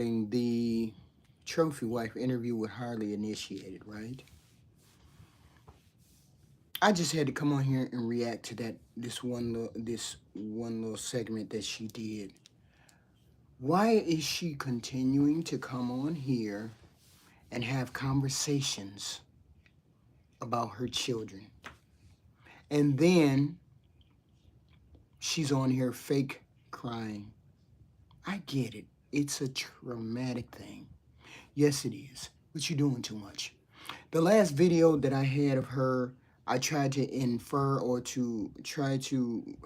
The trophy wife interview with Harley initiated, right? I just had to come on here and react to this one little segment that she did. Why is she continuing to come on here and have conversations about her children? And then she's on here fake crying. I get it. It's a traumatic thing. Yes, it is. But you're doing too much. The last video that I had of her, I tried to infer or to try to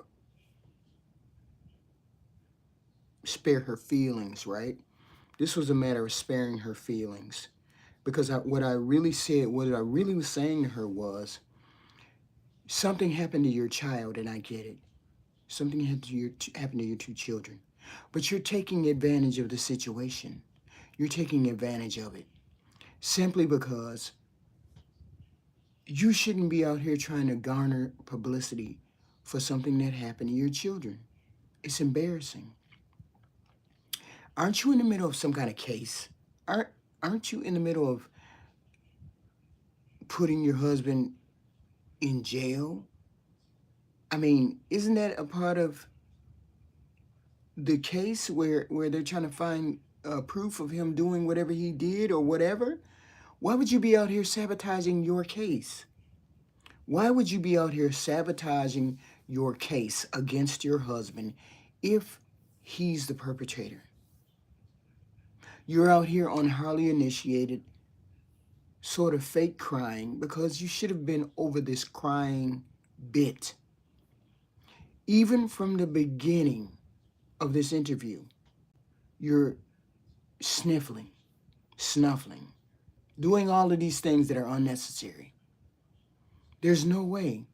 spare her feelings, right? This was a matter of sparing her feelings. Because what I really said, what I really was saying to her was, something happened to your child, and I get it. Something happened to your two children. But you're taking advantage of the situation. You're taking advantage of it. Simply because you shouldn't be out here trying to garner publicity for something that happened to your children. It's embarrassing. Aren't you in the middle of some kind of case? Aren't aren't you in the middle of putting your husband in jail? I mean, isn't that a part of the case where they're trying to find proof of him doing whatever he did or whatever? Why would you be out here sabotaging your case? Why would you be out here sabotaging your case against your husband if he's the perpetrator? You're out here on Harley initiated, sort of fake crying because you should have been over this crying bit. Even from the beginning of this interview, you're sniffling, snuffling, doing all of these things that are unnecessary. There's no way.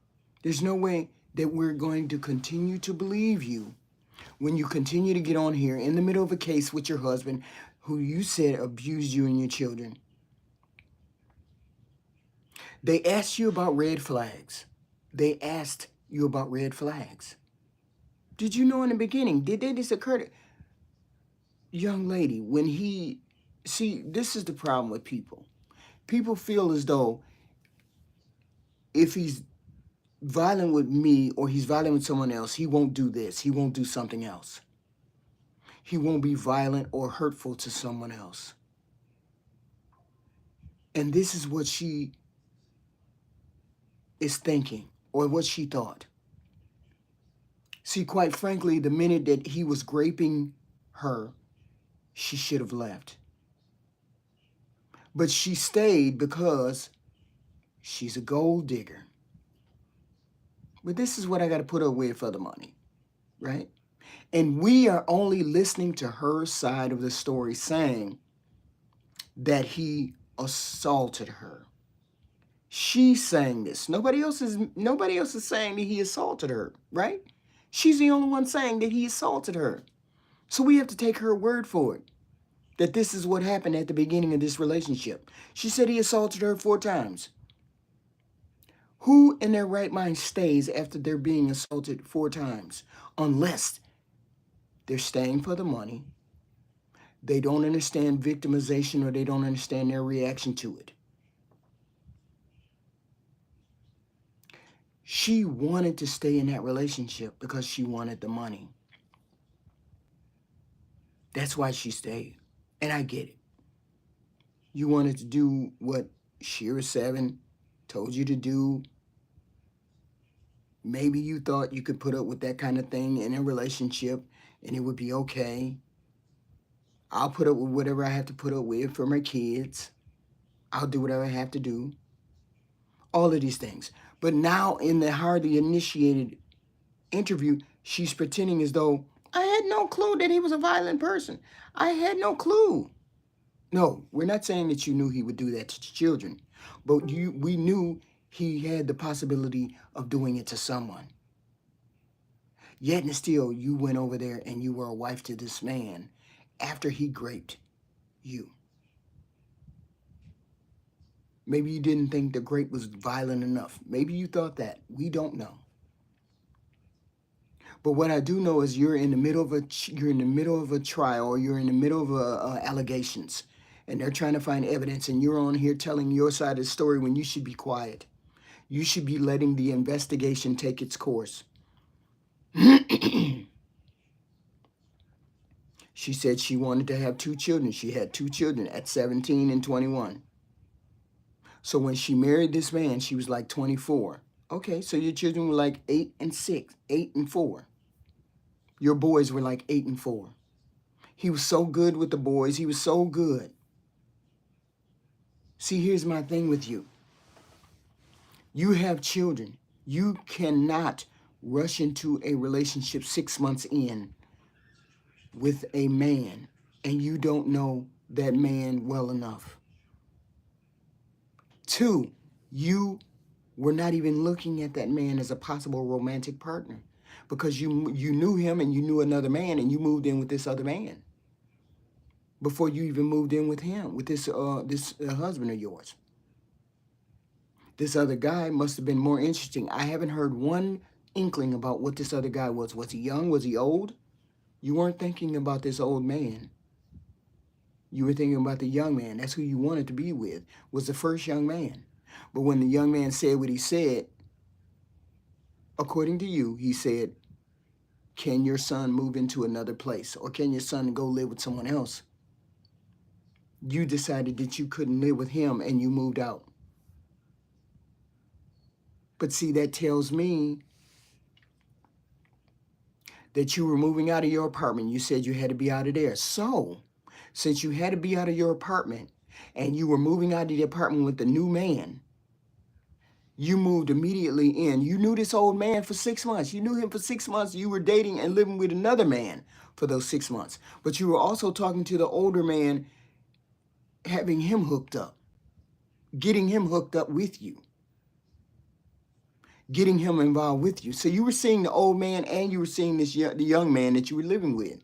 There's no way that we're going to continue to believe you when you continue to get on here in the middle of a case with your husband who you said abused you and your children. They asked you about red flags. They asked you about red flags. Did you know in the beginning? Did this occur to young lady when he see, this is the problem with people. People feel as though if he's violent with me or he's violent with someone else, he won't do this. He won't do something else. He won't be violent or hurtful to someone else. And this is what she is thinking or what she thought. See, quite frankly, the minute that he was graping her, she should have left. But she stayed because she's a gold digger. But this is what I got to put up with for the money, right? And we are only listening to her side of the story, saying that he assaulted her. She's saying this. Nobody else is saying that he assaulted her, right? She's the only one saying that he assaulted her. So we have to take her word for it, that this is what happened at the beginning of this relationship. She said he assaulted her 4 times. Who in their right mind stays after they're being assaulted 4 times? Unless they're staying for the money, they don't understand victimization, or they don't understand their reaction to it. She wanted to stay in that relationship because she wanted the money. That's why she stayed. And I get it. You wanted to do what Shira 7 told you to do. Maybe you thought you could put up with that kind of thing in a relationship and it would be okay. I'll put up with whatever I have to put up with for my kids. I'll do whatever I have to do. All of these things. But now in the hardly initiated interview, she's pretending as though I had no clue that he was a violent person. I had no clue. No, we're not saying that you knew he would do that to children, but we knew he had the possibility of doing it to someone. Yet and still, you went over there and you were a wife to this man after he raped you. Maybe you didn't think the grape was violent enough. Maybe you thought that. We don't know. But what I do know is you're in the middle of a trial, or you're in the middle of allegations, and they're trying to find evidence, and you're on here telling your side of the story when you should be quiet. You should be letting the investigation take its course. She said she wanted to have 2 children. She had 2 children at 17 and 21. So when she married this man, she was like 24. Okay, so your children were like 8 and 6, 8 and 4. Your boys were like 8 and 4. He was so good with the boys. He was so good. See, here's my thing with you. You have children. You cannot rush into a relationship 6 months in with a man and you don't know that man well enough. 2, you were not even looking at that man as a possible romantic partner, because you knew him and you knew another man, and you moved in with this other man before you even moved in with him, with this husband of yours. This other guy must have been more interesting. I haven't heard one inkling about what this other guy was. Was he young? Was he old? You weren't thinking about this old man. You were thinking about the young man. That's who you wanted to be with, was the first young man. But when the young man said what he said, according to you, he said, can your son move into another place? Or can your son go live with someone else? You decided that you couldn't live with him and you moved out. But see, that tells me that you were moving out of your apartment. You said you had to be out of there. So, since you had to be out of your apartment and you were moving out of the apartment with the new man, you moved immediately in. You knew this old man for 6 months. You knew him for 6 months. You were dating and living with another man for those 6 months. But you were also talking to the older man, having him hooked up, getting him hooked up with you, getting him involved with you. So you were seeing the old man and you were seeing the young man that you were living with.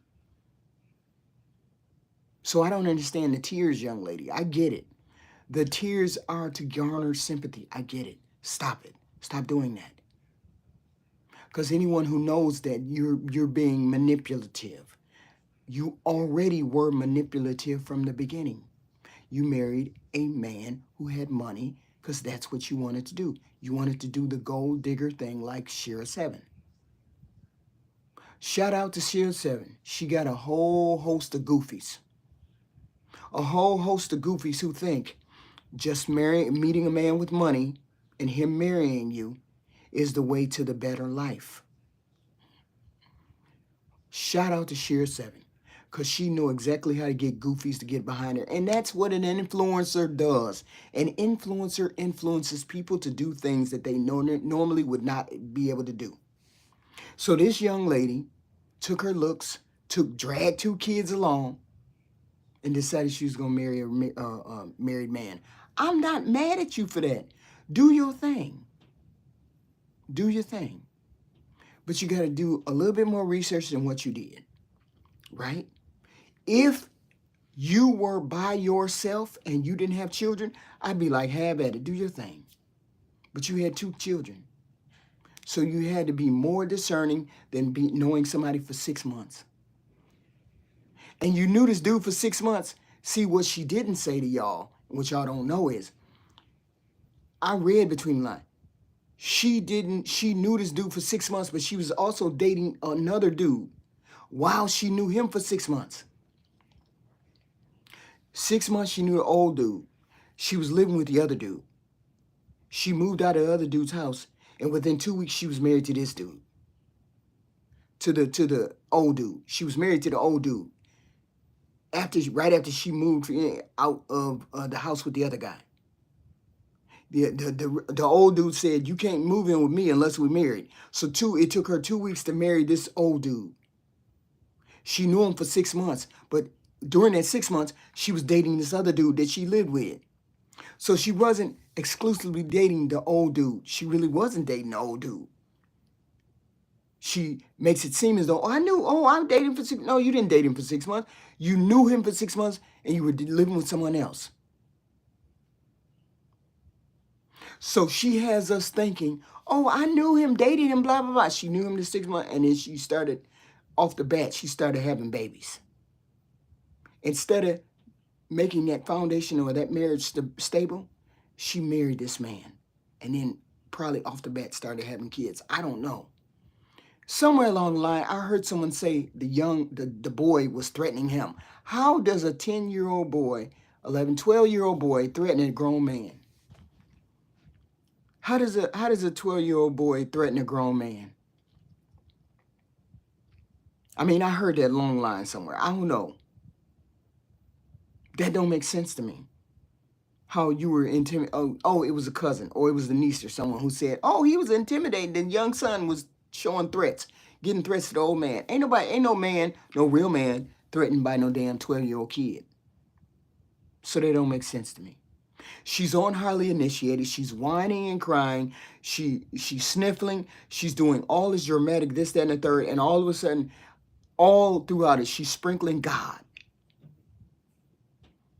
So I don't understand the tears, young lady. I get it. The tears are to garner sympathy. I get it. Stop it. Stop doing that. Because anyone who knows that you're being manipulative, you already were manipulative from the beginning. You married a man who had money because that's what you wanted to do. You wanted to do the gold digger thing like Shira 7. Shout out to Shira 7. She got a whole host of goofies. A whole host of goofies who think just meeting a man with money and him marrying you is the way to the better life. Shout out to Shira 7, because she knew exactly how to get goofies to get behind her. And that's what an influencer does. An influencer influences people to do things that they normally would not be able to do. So this young lady took her looks, dragged 2 kids along, and decided she was going to marry a married man. I'm not mad at you for that. Do your thing. Do your thing. But you got to do a little bit more research than what you did, right? If you were by yourself and you didn't have children, I'd be like, have at it, do your thing. But you had 2 children. So you had to be more discerning than knowing somebody for 6 months. And you knew this dude for 6 months. See, what she didn't say to y'all, what y'all don't know is, I read between the lines. She knew this dude for 6 months, but she was also dating another dude while she knew him for 6 months. 6 months she knew the old dude. She was living with the other dude. She moved out of the other dude's house, and within 2 weeks she was married to this dude. To the old dude. She was married to the old dude. Right after she moved out of the house with the other guy. The old dude said, you can't move in with me unless we're married. So it took her 2 weeks to marry this old dude. She knew him for 6 months, but during that 6 months, she was dating this other dude that she lived with. So she wasn't exclusively dating the old dude. She really wasn't dating the old dude. She makes it seem as though, I'm dating for 6 months. No, you didn't date him for 6 months. You knew him for 6 months and you were living with someone else. So she has us thinking, oh, I knew him, dated him, blah, blah, blah. She knew him the 6 months, and then she started, off the bat, she started having babies. Instead of making that foundation or that marriage stable, she married this man. And then probably off the bat started having kids. I don't know. Somewhere along the line, I heard someone say the boy was threatening him. How does a 10-year-old boy, 11, 12-year-old boy threaten a grown man? How does a 12-year-old boy threaten a grown man? I mean, I heard that long line somewhere. I don't know. That don't make sense to me. How you were intimidated. Oh, it was a cousin or it was the niece or someone who said, oh, he was intimidated. The young son was showing threats, getting threats to the old man. Ain't no man, no real man threatened by no damn 12-year-old kid. So they don't make sense to me. She's on highly initiated. She's whining and crying. She's sniffling. She's doing all this dramatic, this, that, and the third. And all of a sudden, all throughout it, she's sprinkling God.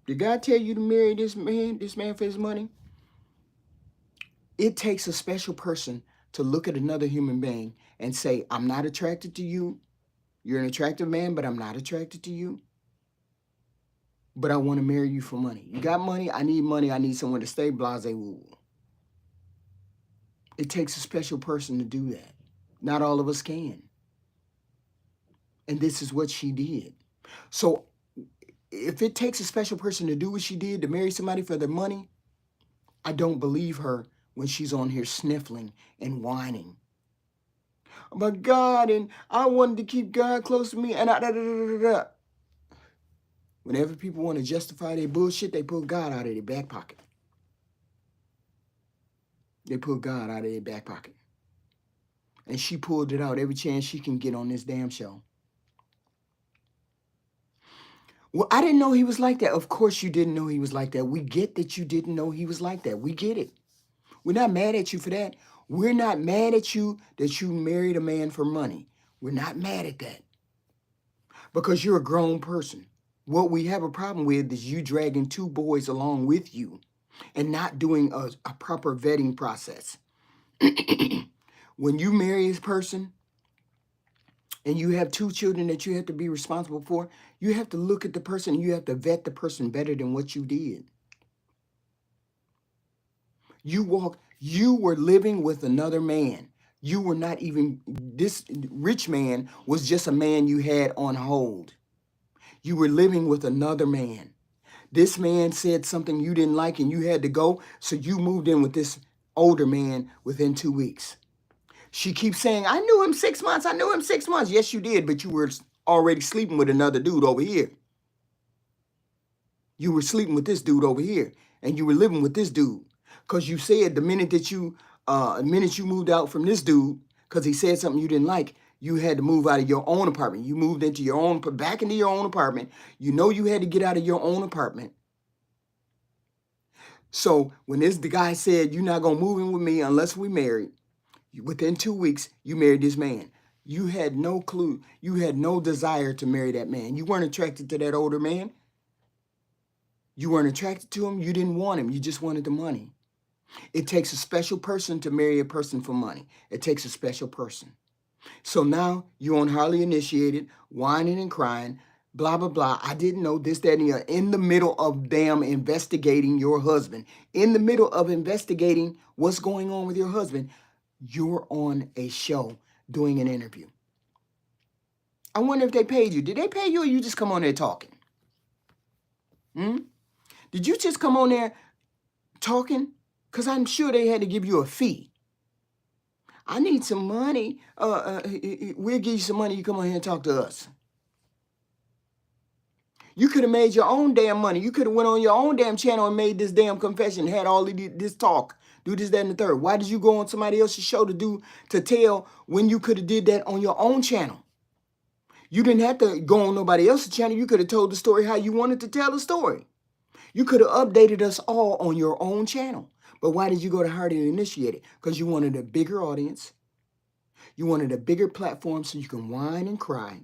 Did God tell you to marry this man for his money? It takes a special person to look at another human being and say, I'm not attracted to you. You're an attractive man, but I'm not attracted to you. But I want to marry you for money. You got money? I need somewhere to stay, blase woo. It takes a special person to do that. Not all of us can. And this is what she did. So if it takes a special person to do what she did, to marry somebody for their money, I don't believe her when she's on here sniffling and whining. Oh my God, and I wanted to keep God close to me, and Whenever people want to justify their bullshit, they pull God out of their back pocket. They pull God out of their back pocket. And she pulled it out every chance she can get on this damn show. Well, I didn't know he was like that. Of course you didn't know he was like that. We get that you didn't know he was like that. We get it. We're not mad at you for that. We're not mad at you that you married a man for money. We're not mad at that. Because you're a grown person. What we have a problem with is you dragging two boys along with you and not doing a proper vetting process. When you marry this person and you have two children that you have to be responsible for, you have to look at the person and you have to vet the person better than what you did. You were living with another man. You were not even, this rich man was just a man you had on hold. You were living with another man. This man said something you didn't like and you had to go, so you moved in with this older man within 2 weeks. She keeps saying, I knew him 6 months. I knew him 6 months. Yes, you did, but you were already sleeping with another dude over here. You were sleeping with this dude over here, and you were living with this dude. Because you said the minute you moved out from this dude, because he said something you didn't like, you had to move out of your own apartment. You moved into your own, back into your own apartment. You know you had to get out of your own apartment. So when the guy said, you're not going to move in with me unless we married, within 2 weeks, you married this man. You had no clue. You had no desire to marry that man. You weren't attracted to that older man. You weren't attracted to him. You didn't want him. You just wanted the money. It takes a special person to marry a person for money. It takes a special person. So now you're on highly initiated, whining and crying, blah, blah, blah. I didn't know this, that, and the other. In the middle of damn investigating your husband. In the middle of investigating what's going on with your husband, you're on a show doing an interview. I wonder if they paid you. Did they pay you or you just come on there talking? Did you just come on there talking? Because I'm sure they had to give you a fee. I need some money. We'll give you some money. You come on here and talk to us. You could have made your own damn money. You could have went on your own damn channel and made this damn confession, had all of this talk, do this, that, and the third. Why did you go on somebody else's show to tell when you could have did that on your own channel? You didn't have to go on nobody else's channel. You could have told the story how you wanted to tell the story. You could have updated us all on your own channel. But why did you go to Hardy Initiated? Because you wanted a bigger audience. You wanted a bigger platform so you can whine and cry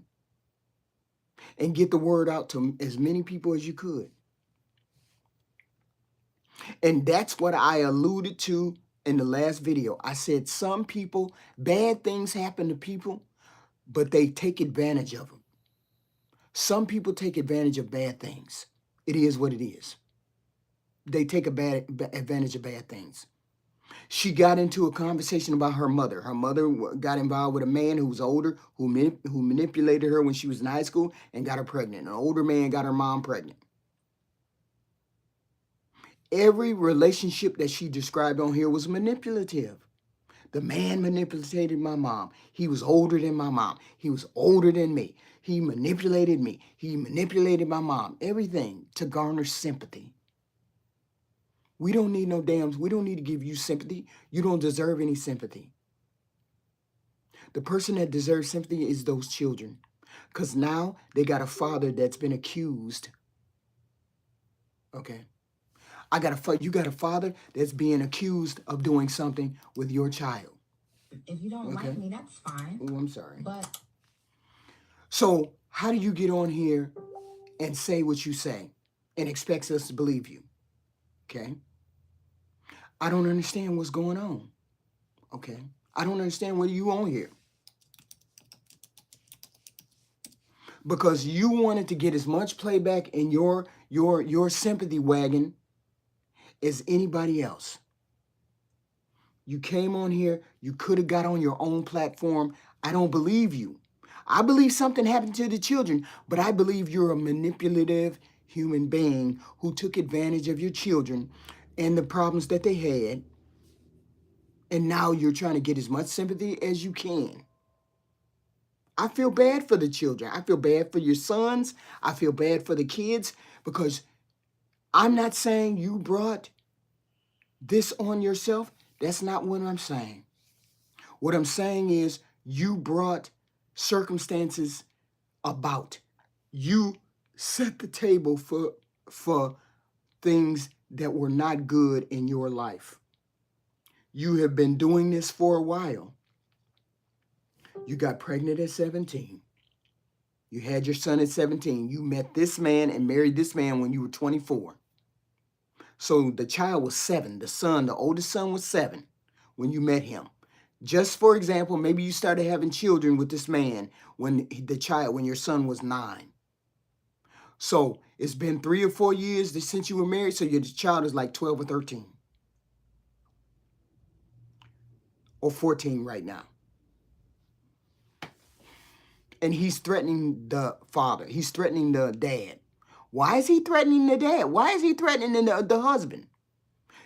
and get the word out to as many people as you could. And that's what I alluded to in the last video. I said some people, bad things happen to people, but they take advantage of them. Some people take advantage of bad things. It is what it is. They take advantage of bad things. She got into a conversation about her mother. Her mother got involved with a man who was older, who manipulated her when she was in high school and got her pregnant. An older man got her mom pregnant. Every relationship that she described on here was manipulative. The man manipulated my mom. He was older than my mom. He was older than me. He manipulated me. He manipulated my mom. Everything to garner sympathy. We don't need no dams. We don't need to give you sympathy. You don't deserve any sympathy. The person that deserves sympathy is those children. Because now they got a father that's been accused. Okay. You got a father that's being accused of doing something with your child. If you don't like me, that's fine. Oh, I'm sorry. But so how do you get on here and say what you say and expects us to believe you? Okay. I don't understand what's going on. Okay. I don't understand what you on here. Because you wanted to get as much playback in your sympathy wagon as anybody else. You came on here, you could have got on your own platform. I don't believe you. I believe something happened to the children, but I believe you're a manipulative human being who took advantage of your children and the problems that they had. And now you're trying to get as much sympathy as you can. I feel bad for the children. I feel bad for your sons. I feel bad for the kids because I'm not saying you brought this on yourself. That's not what I'm saying. What I'm saying is you brought circumstances about. You set the table for things that were not good in your life. You have been doing this for a while. You got pregnant at 17. You had your son at 17. You met this man and married this man when you were 24. So the child was 7. The oldest son was 7 when you met him. Just for example, maybe you started having children with this man when your son was 9. So it's been 3 or 4 years since you were married, so your child is like 12 or 13. Or 14 right now. And he's threatening the father. He's threatening the dad. Why is he threatening the dad? Why is he threatening the husband?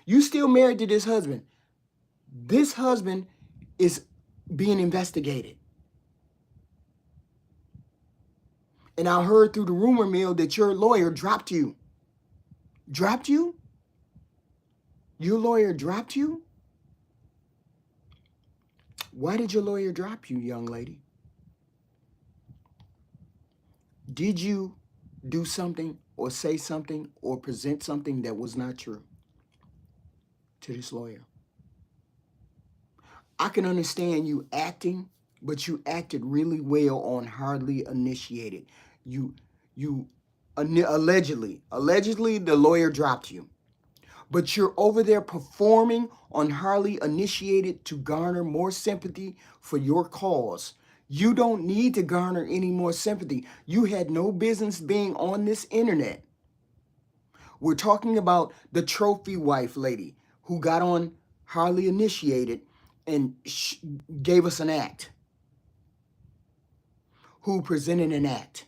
You still married to this husband. This husband is being investigated. And I heard through the rumor mill that your lawyer dropped you. Dropped you? Your lawyer dropped you? Why did your lawyer drop you, young lady? Did you do something or say something or present something that was not true to this lawyer? I can understand you acting, but you acted really well on Hardly Initiated. Allegedly the lawyer dropped you. But you're over there performing on Hardly Initiated to garner more sympathy for your cause. You don't need to garner any more sympathy. You had no business being on this internet. We're talking about the trophy wife lady who got on Hardly Initiated and gave us an act. Who presented an act.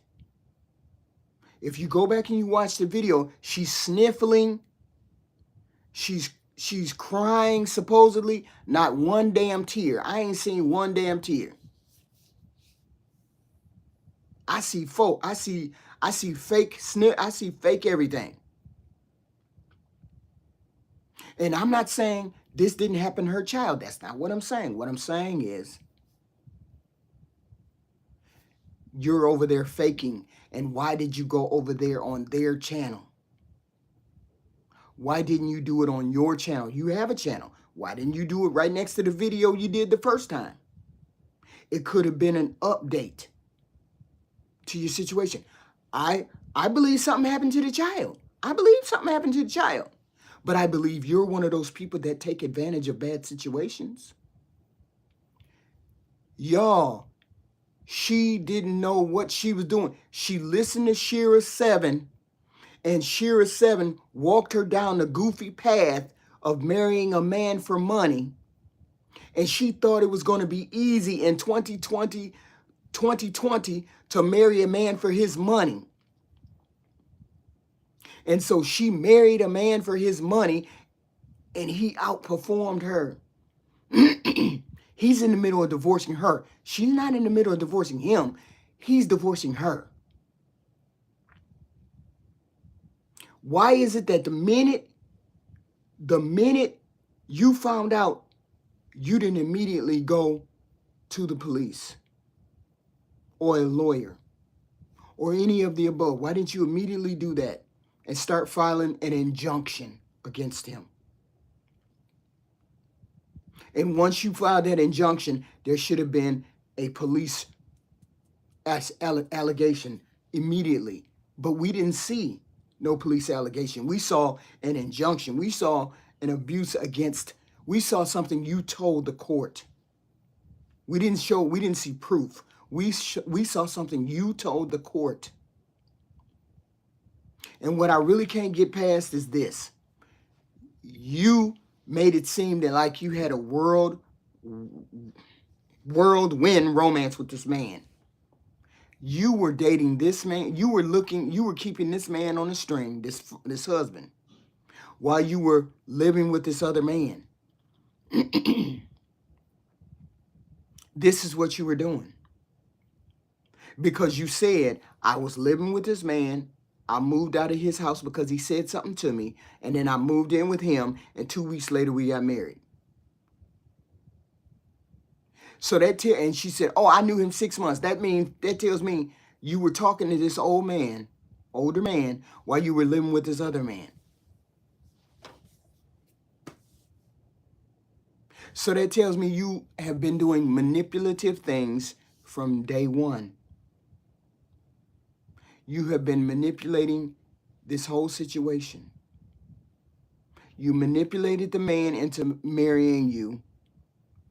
If you go back and you watch the video, she's sniffling. She's crying, supposedly. Not one damn tear. I ain't seen one damn tear. I see fake everything. And I'm not saying this didn't happen to her child. That's not what I'm saying. What I'm saying is you're over there faking. And why did you go over there on their channel? Why didn't you do it on your channel? You have a channel. Why didn't you do it right next to the video you did the first time? It could have been an update to your situation. I believe something happened to the child. I believe something happened to the child. But I believe you're one of those people that take advantage of bad situations. Y'all, she didn't know what she was doing. She listened to Shira 7, and Shira 7 walked her down the goofy path of marrying a man for money. And she thought it was going to be easy in 2020 to marry a man for his money. And so she married a man for his money, and he outperformed her. He's in the middle of divorcing her. She's not in the middle of divorcing him. He's divorcing her. Why is it that the minute you found out, you didn't immediately go to the police or a lawyer or any of the above? Why didn't you immediately do that and start filing an injunction against him? And once you filed that injunction, there should have been a police allegation immediately. But we didn't see no police allegation. We saw an injunction. We saw an abuse against, we saw something you told the court. We didn't see proof. We saw something you told the court. And what I really can't get past is this. You made it seem that like you had a whirlwind romance with this man. You were dating this man. You were keeping this man on a string, this husband, while you were living with this other man. This is what you were doing. Because you said, I was living with this man. I moved out of his house because he said something to me, and then I moved in with him, and 2 weeks later we got married. So and she said, oh, I knew him 6 months. That tells me you were talking to this older man, while you were living with this other man. So that tells me you have been doing manipulative things from day one. You have been manipulating this whole situation. You manipulated the man into marrying you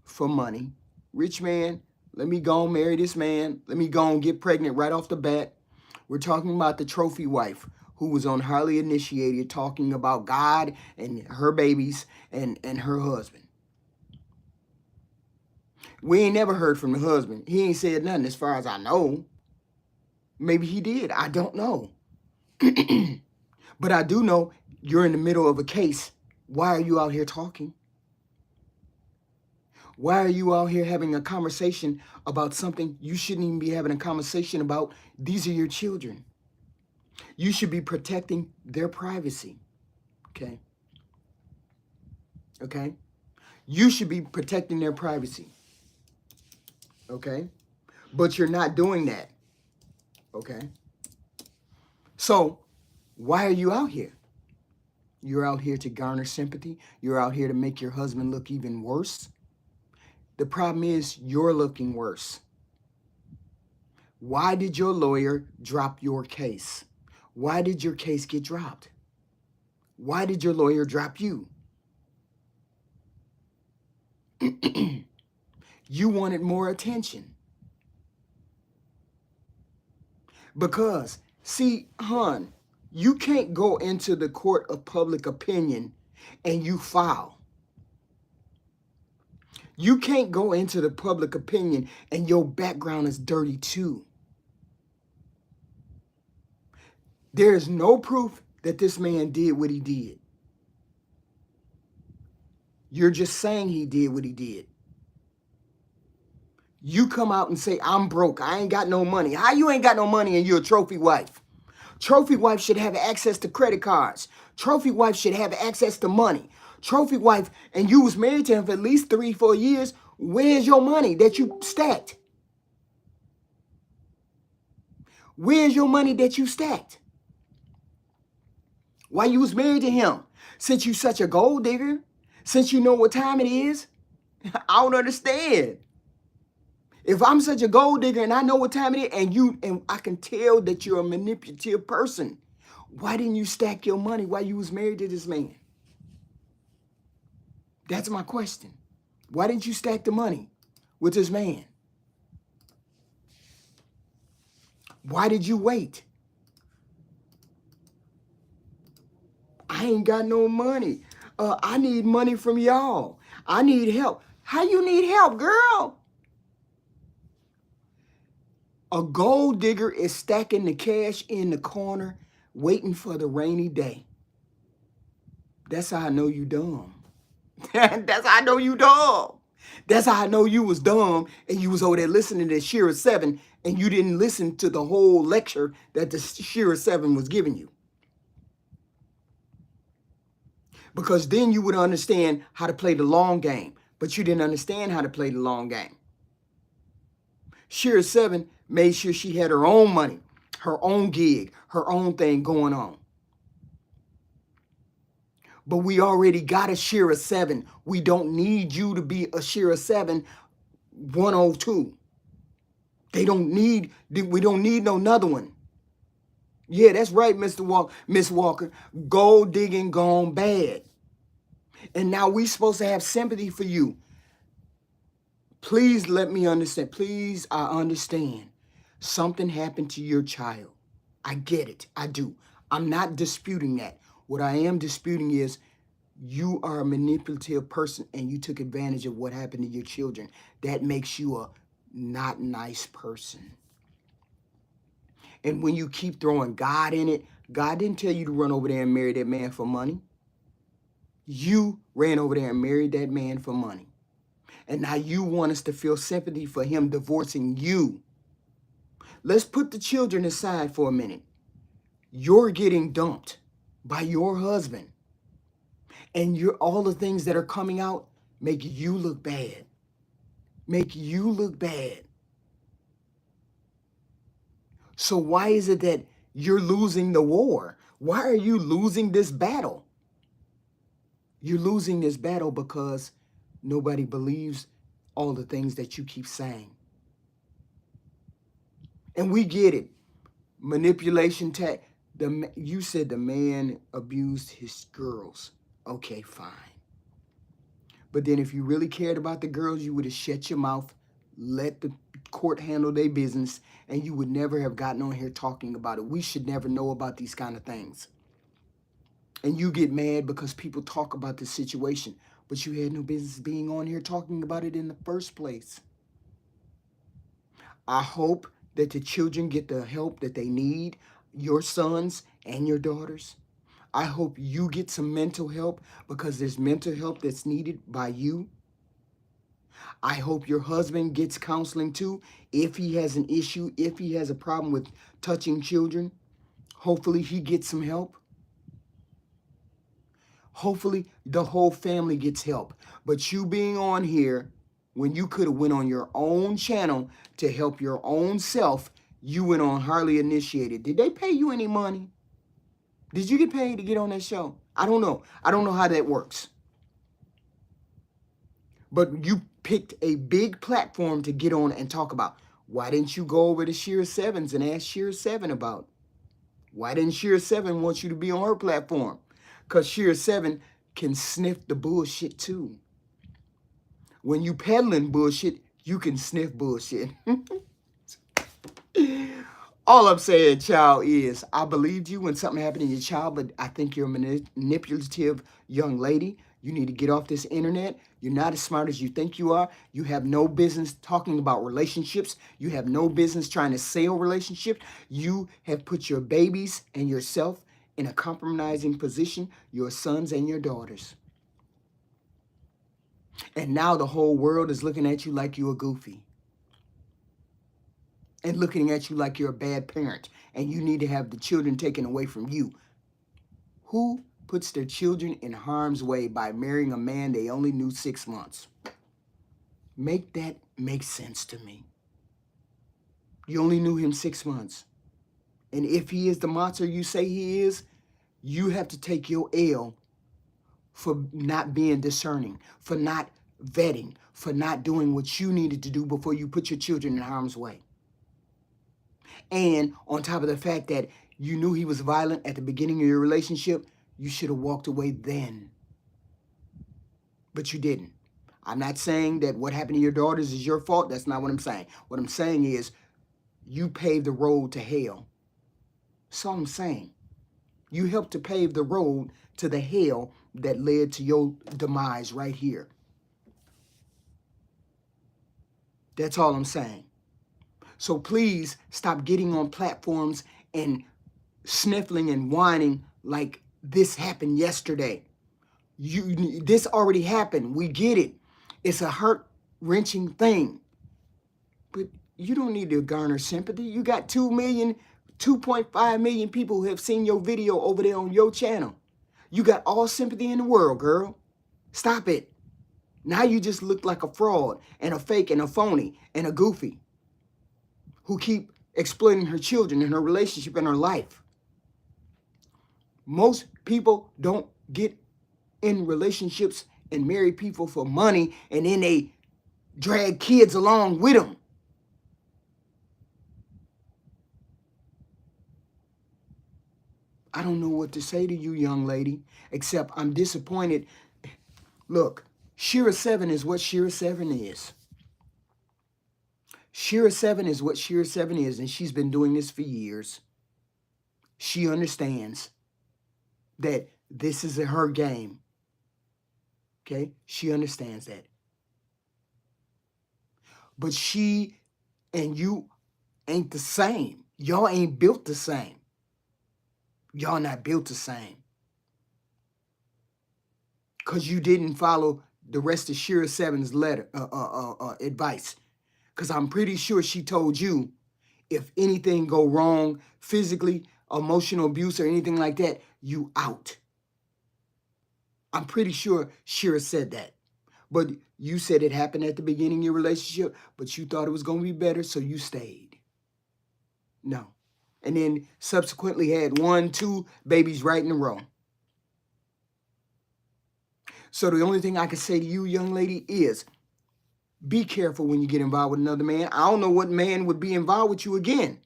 for money. Rich man, let me go and marry this man. Let me go and get pregnant right off the bat. We're talking about the trophy wife who was on Highly Initiated talking about God and her babies and her husband. We ain't never heard from the husband. He ain't said nothing as far as I know. Maybe he did. I don't know. But I do know you're in the middle of a case. Why are you out here talking? Why are you out here having a conversation about something you shouldn't even be having a conversation about? These are your children. You should be protecting their privacy. Okay? Okay? You should be protecting their privacy. Okay? But you're not doing that. Okay? So, why are you out here? You're out here to garner sympathy. You're out here to make your husband look even worse. The problem is you're looking worse. Why did your lawyer drop your case? Why did your case get dropped? Why did your lawyer drop you? You wanted more attention. Because, see, hon, you can't go into the court of public opinion and you file. You can't go into the public opinion and your background is dirty too. There is no proof that this man did what he did. You're just saying he did what he did. You come out and say, I'm broke. I ain't got no money. How you ain't got no money and you're a trophy wife? Trophy wife should have access to credit cards. Trophy wife should have access to money. Trophy wife, and you was married to him for at least 3-4 years. Where's your money that you stacked? Where's your money that you stacked? Why you was married to him? Since you such a gold digger? Since you know what time it is? I don't understand. If I'm such a gold digger and I know what time it is, and I can tell that you're a manipulative person, why didn't you stack your money while you was married to this man? That's my question. Why didn't you stack the money with this man? Why did you wait? I ain't got no money. I need money from y'all. I need help. How you need help, girl? A gold digger is stacking the cash in the corner, waiting for the rainy day. That's how I know you dumb. That's how I know you dumb. That's how I know you was dumb and you was over there listening to Shira 7 and you didn't listen to the whole lecture that the Shira 7 was giving you. Because then you would understand how to play the long game, but you didn't understand how to play the long game. Shira 7 made sure she had her own money, her own gig, her own thing going on. But we already got a Shira 7. We don't need you to be a Shira 7 102. We don't need no another one. Yeah, that's right, Miss Walker. Gold digging gone bad. And now we supposed to have sympathy for you. Please let me understand. Please, I understand. Something happened to your child. I get it. I do. I'm not disputing that. What I am disputing is you are a manipulative person and you took advantage of what happened to your children. That makes you a not nice person. And when you keep throwing God in it, God didn't tell you to run over there and marry that man for money. You ran over there and married that man for money. And now you want us to feel sympathy for him divorcing you. Let's put the children aside for a minute. You're getting dumped by your husband. And all the things that are coming out make you look bad. Make you look bad. So why is it that you're losing the war? Why are you losing this battle? You're losing this battle because nobody believes all the things that you keep saying. And we get it. Manipulation, you said the man abused his girls. Okay, fine. But then if you really cared about the girls, you would have shut your mouth, let the court handle their business, and you would never have gotten on here talking about it. We should never know about these kind of things. And you get mad because people talk about this situation, but you had no business being on here talking about it in the first place. I hope that the children get the help that they need, your sons and your daughters. I hope you get some mental help because there's mental help that's needed by you. I hope your husband gets counseling too if he has an issue, if he has a problem with touching children. Hopefully he gets some help. Hopefully the whole family gets help. But you being on here when you could have went on your own channel to help your own self, you went on Hardly Initiated. Did they pay you any money? Did you get paid to get on that show? I don't know. I don't know how that works. But you picked a big platform to get on and talk about. Why didn't you go over to Shira 7s and ask Shira 7 about it? Why didn't Shira 7 want you to be on her platform? Because Shira 7 can sniff the bullshit too. When you peddling bullshit, you can sniff bullshit. All I'm saying, child, is I believed you when something happened to your child, but I think you're a manipulative young lady. You need to get off this internet. You're not as smart as you think you are. You have no business talking about relationships. You have no business trying to sell relationships. You have put your babies and yourself in a compromising position, your sons and your daughters. And now the whole world is looking at you like you're a goofy. And looking at you like you're a bad parent. And you need to have the children taken away from you. Who puts their children in harm's way by marrying a man they only knew 6 months? Make that make sense to me. You only knew him 6 months. And if he is the monster you say he is, you have to take your L for not being discerning, for not vetting, for not doing what you needed to do before you put your children in harm's way. And on top of the fact that you knew he was violent at the beginning of your relationship, you should have walked away then. but you didn't. I'm not saying that what happened to your daughters is your fault. That's not what I'm saying. What I'm saying is you paved the road to hell. That's all I'm saying. You helped to pave the road to the hell that led to your demise right here. That's all I'm saying. So please stop getting on platforms and sniffling and whining like this happened yesterday. This already happened. We get it. It's a heart-wrenching thing. But you don't need to garner sympathy. You got 2.5 million people who have seen your video over there on your channel. You got all sympathy in the world, girl. Stop it. Now you just look like a fraud and a fake and a phony and a goofy who keep exploiting her children and her relationship and her life. Most people don't get in relationships and marry people for money, and then they drag kids along with them. I don't know what to say to you, young lady, except I'm disappointed. Look, Shira 7 is what Shira 7 is. Shira 7 is what Shira 7 is, and she's been doing this for years. She understands that this is her game. Okay? She understands that. But she and you ain't the same. Y'all ain't built the same. Y'all not built the same. Because you didn't follow the rest of Shira 7's letter, advice. Because I'm pretty sure she told you, if anything go wrong, physically, emotional abuse, or anything like that, you out. I'm pretty sure Shira said that. But you said it happened at the beginning of your relationship, but you thought it was going to be better, so you stayed. No. And then subsequently had 1, 2 babies right in a row. So the only thing I can say to you, young lady, is be careful when you get involved with another man. I don't know what man would be involved with you again.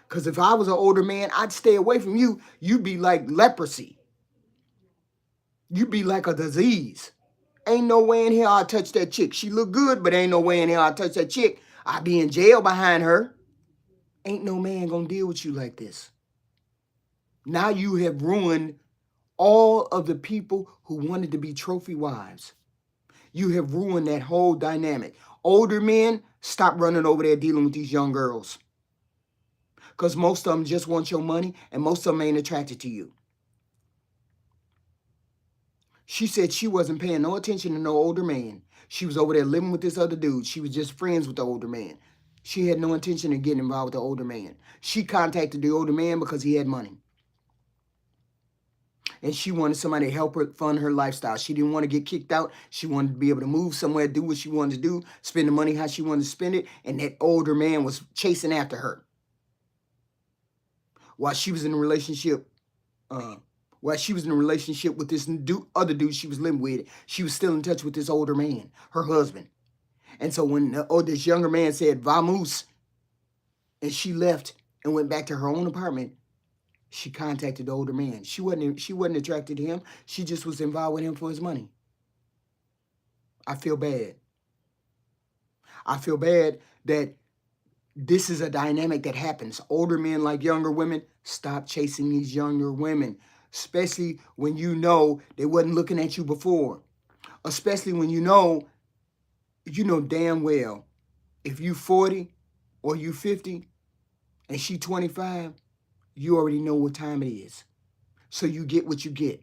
Because if I was an older man, I'd stay away from you. You'd be like leprosy. You'd be like a disease. Ain't no way in here I'll touch that chick. She look good, but ain't no way in here I'll touch that chick. I'll be in jail behind her. Ain't no man gonna deal with you like this. Now you have ruined all of the people who wanted to be trophy wives. You have ruined that whole dynamic. Older men, stop running over there dealing with these young girls. Because most of them just want your money, and most of them ain't attracted to you. She said she wasn't paying no attention to no older man. She was over there living with this other dude. She was just friends with the older man. She had no intention of getting involved with the older man. She contacted the older man because he had money. And she wanted somebody to help her fund her lifestyle. She didn't want to get kicked out. She wanted to be able to move somewhere, do what she wanted to do, spend the money how she wanted to spend it. And that older man was chasing after her. While she was in a relationship, with this other dude she was living with, she was still in touch with this older man, her husband. And so when this younger man said, "Vamos," and she left and went back to her own apartment, she contacted the older man. She wasn't attracted to him. She just was involved with him for his money. I feel bad. I feel bad that this is a dynamic that happens. Older men like younger women, stop chasing these younger women, especially when you know they wasn't looking at you before. Especially when you know damn well, if you 40 or you 50 and she 25, you already know what time it is. So you get what you get.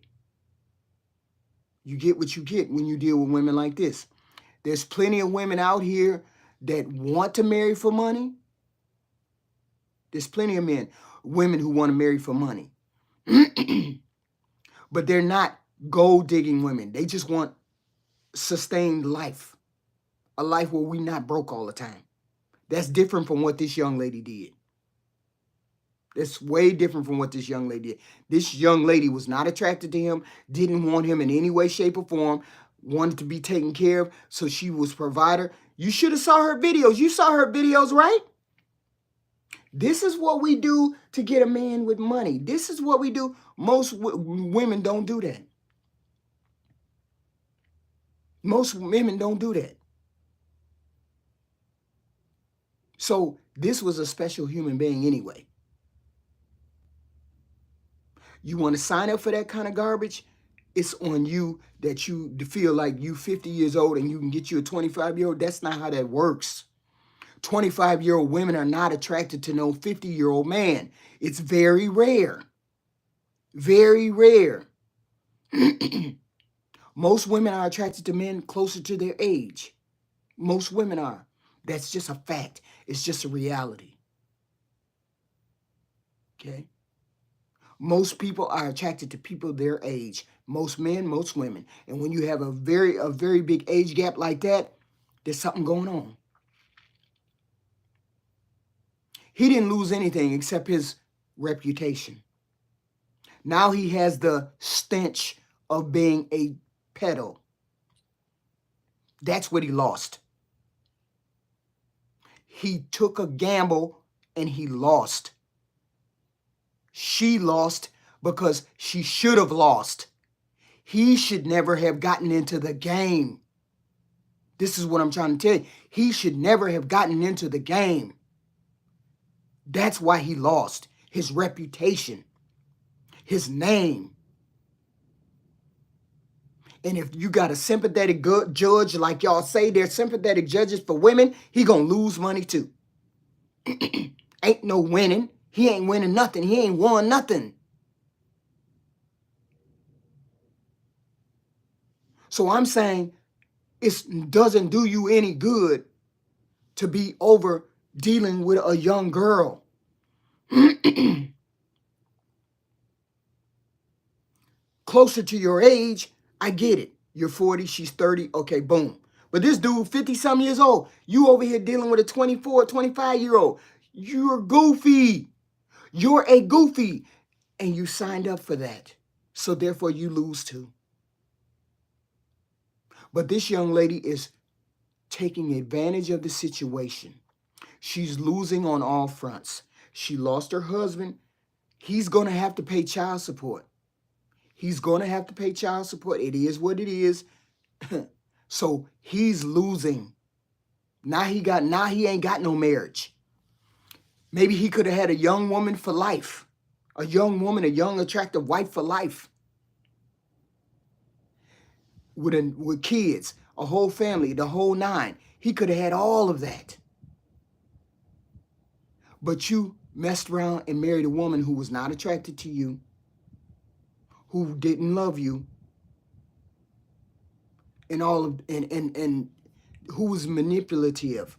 You get what you get when you deal with women like this. There's plenty of women out here that want to marry for money. There's plenty of women who want to marry for money. But they're not gold-digging women. They just want sustained life. A life where we're not broke all the time. That's different from what this young lady did. That's way different from what this young lady did. This young lady was not attracted to him, didn't want him in any way, shape, or form, wanted to be taken care of, so she was provider. You should have saw her videos. You saw her videos, right? This is what we do to get a man with money. This is what we do. Most women don't do that. Most women don't do that. So this was a special human being anyway. You want to sign up for that kind of garbage? It's on you that you feel like you 50 years old and you can get you a 25-year-old. That's not how that works. 25-year-old women are not attracted to no 50-year-old man. It's very rare. Very rare. Most women are attracted to men closer to their age. Most women are. That's just a fact. It's just a reality. Okay? Most people are attracted to people their age. Most men, most women. And when you have a very big age gap like that, there's something going on. He didn't lose anything except his reputation. Now he has the stench of being a pedo. That's what he lost. He took a gamble and he lost. She lost because she should have lost. He should never have gotten into the game. This is what I'm trying to tell you. He should never have gotten into the game. That's why he lost. His reputation, his name. And if you got a sympathetic good judge, like y'all say, they're sympathetic judges for women, he gonna lose money too. Ain't no winning. He ain't winning nothing. He ain't won nothing. So I'm saying it doesn't do you any good to be over dealing with a young girl. Closer to your age, I get it. You're 40, she's 30, okay, boom. But this dude, 50-some years old, you over here dealing with a 24, 25-year-old. You're goofy. You're a goofy. And you signed up for that. So therefore you lose too. But this young lady is taking advantage of the situation. She's losing on all fronts. She lost her husband. He's going to have to pay child support. He's going to have to pay child support. It is what it is. So he's losing. Now he ain't got no marriage. Maybe he could have had a young woman for life. A young woman, a young attractive wife for life. With kids, a whole family, the whole nine. He could have had all of that. But you messed around and married a woman who was not attracted to you, who didn't love you, and who was manipulative.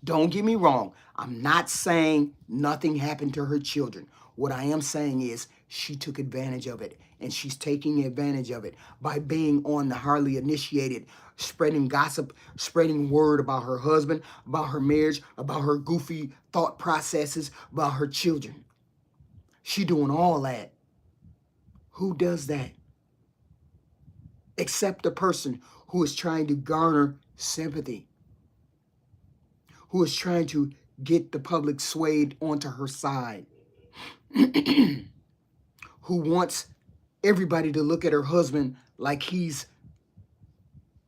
Don't get me wrong. I'm not saying nothing happened to her children. What I am saying is she took advantage of it, and she's taking advantage of it by being on the hardly initiated, spreading gossip, spreading word about her husband, about her marriage, about her goofy thought processes, about her children. She doing all that. Who does that? Except the person who is trying to garner sympathy, who is trying to get the public swayed onto her side, who wants everybody to look at her husband like he's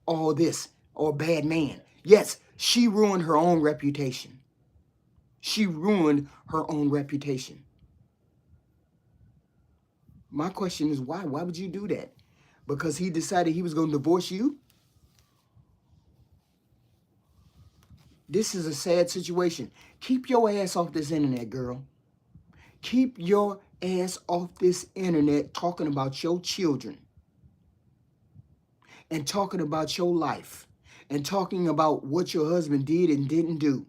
all this or a bad man. Yes, she ruined her own reputation. She ruined her own reputation. My question is why? Why would you do that? Because he decided he was going to divorce you? This is a sad situation. Keep your ass off this internet, girl. Keep your ass off this internet talking about your children and talking about your life and talking about what your husband did and didn't do.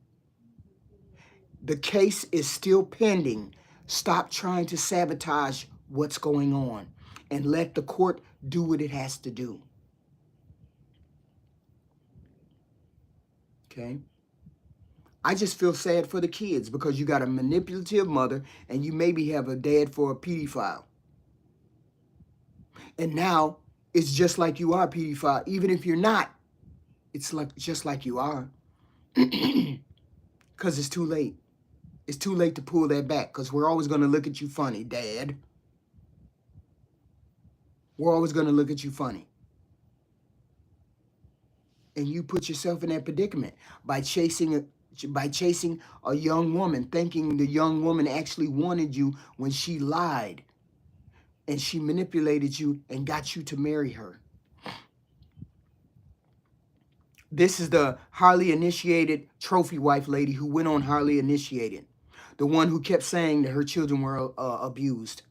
The case is still pending. Stop trying to sabotage what's going on and let the court do what it has to do. Okay? I just feel sad for the kids because you got a manipulative mother and you maybe have a dad for a pedophile. And now it's just like you are a pedophile. Even if you're not, it's like just like you are. Because it's too late. It's too late to pull that back because we're always going to look at you funny, Dad. We're always going to look at you funny. And you put yourself in that predicament by chasing a young woman, thinking the young woman actually wanted you when she lied and she manipulated you and got you to marry her. This is the Harley initiated trophy wife lady who went on Harley initiated. The one who kept saying that her children were abused.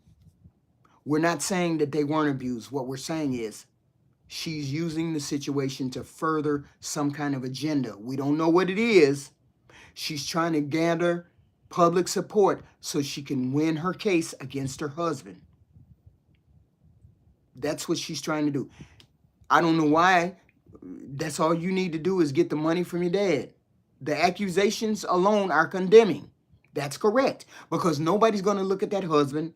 We're not saying that they weren't abused. What we're saying is she's using the situation to further some kind of agenda. We don't know what it is. She's trying to gather public support so she can win her case against her husband. That's what she's trying to do. I don't know why. That's all you need to do is get the money from your dad. The accusations alone are condemning. That's correct. Because nobody's going to look at that husband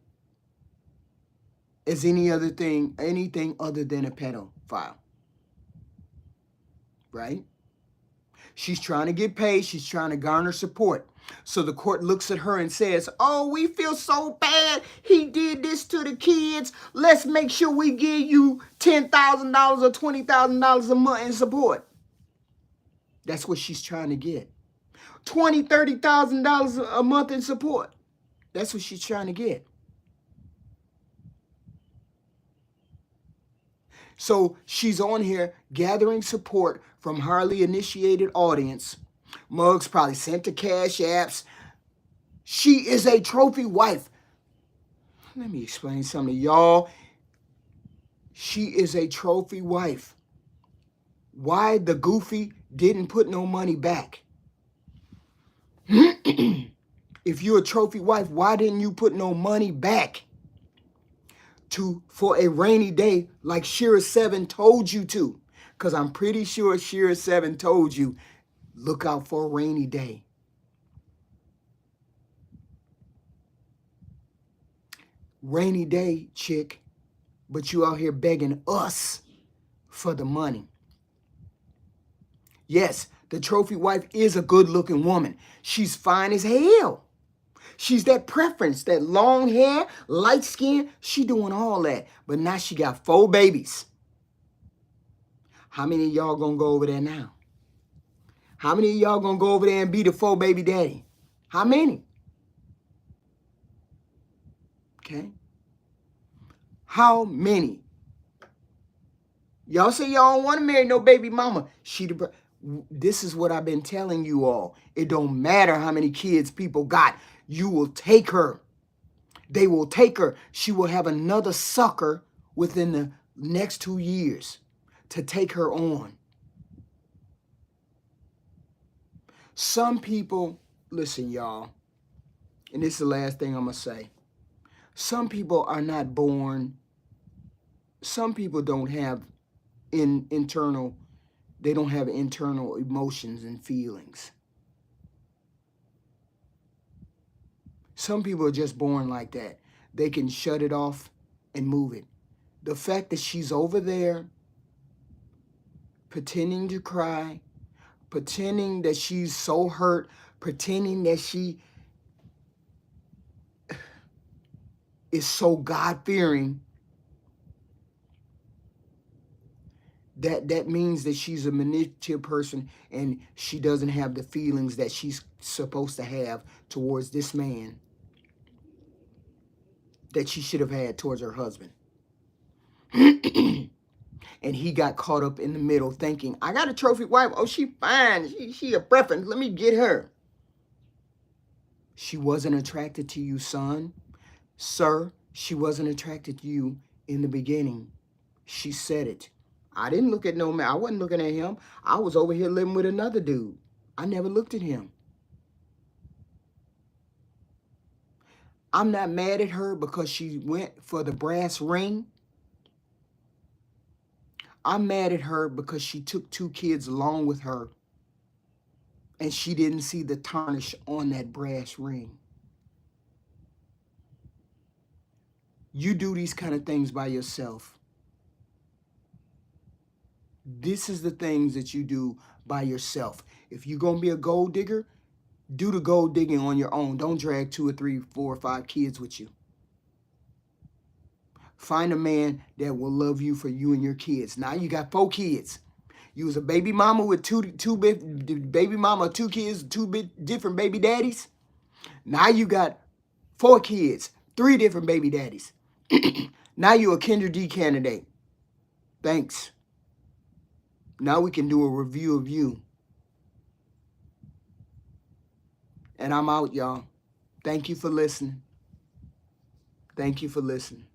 as anything other than a pedophile. Right? She's trying to get paid. She's trying to garner support. So the court looks at her and says, oh, we feel so bad. He did this to the kids. Let's make sure we give you $10,000 or $20,000 a month in support. That's what she's trying to get. $20,000, $30,000 a month in support. That's what she's trying to get. So she's on here gathering support from Harley initiated audience. Muggs probably sent the cash apps. She is a trophy wife. Let me explain something to y'all. She is a trophy wife. Why the goofy didn't put no money back? If you're a trophy wife, why didn't you put no money back for a rainy day like Shira 7 told you to? Because I'm pretty sure Shira 7 told you, look out for a rainy day. Rainy day, chick, but you out here begging us for the money. Yes, the trophy wife is a good-looking woman. She's fine as hell. She's that preference, that long hair, light skin. She doing all that. But now she got 4 babies. How many of y'all gonna go over there now? How many of y'all gonna go over there and be the 4 baby daddy? How many? Okay. How many? Y'all say y'all don't want to marry no baby mama. This is what I've been telling you all. It don't matter how many kids people got. You will take her. They will take her. She will have another sucker within the next 2 years to take her on. Some people, listen, y'all, and this is the last thing I'm going to say. Some people are not born. Some people don't have internal emotions and feelings. Some people are just born like that. They can shut it off and move it. The fact that she's over there pretending to cry, pretending that she's so hurt, pretending that she is so God-fearing, that means that she's a manipulative person and she doesn't have the feelings that she's supposed to have towards this man that she should have had towards her husband. And he got caught up in the middle thinking, I got a trophy wife. Oh, she fine. She a preference. Let me get her. She wasn't attracted to you, son. Sir, she wasn't attracted to you in the beginning. She said it. I didn't look at no man. I wasn't looking at him. I was over here living with another dude. I never looked at him. I'm not mad at her because she went for the brass ring. I'm mad at her because she took 2 kids along with her and she didn't see the tarnish on that brass ring. You do these kind of things by yourself. This is the things that you do by yourself. If you're going to be a gold digger, do the gold digging on your own. Don't drag 2 or 3, 4 or 5 kids with you. Find a man that will love you for you and your kids. Now you got 4 kids. You was a baby mama with baby mama, 2 kids, different baby daddies. Now you got 4 kids, 3 different baby daddies. Now you're a Kendra D candidate. Thanks. Now we can do a review of you. And I'm out, y'all. Thank you for listening. Thank you for listening.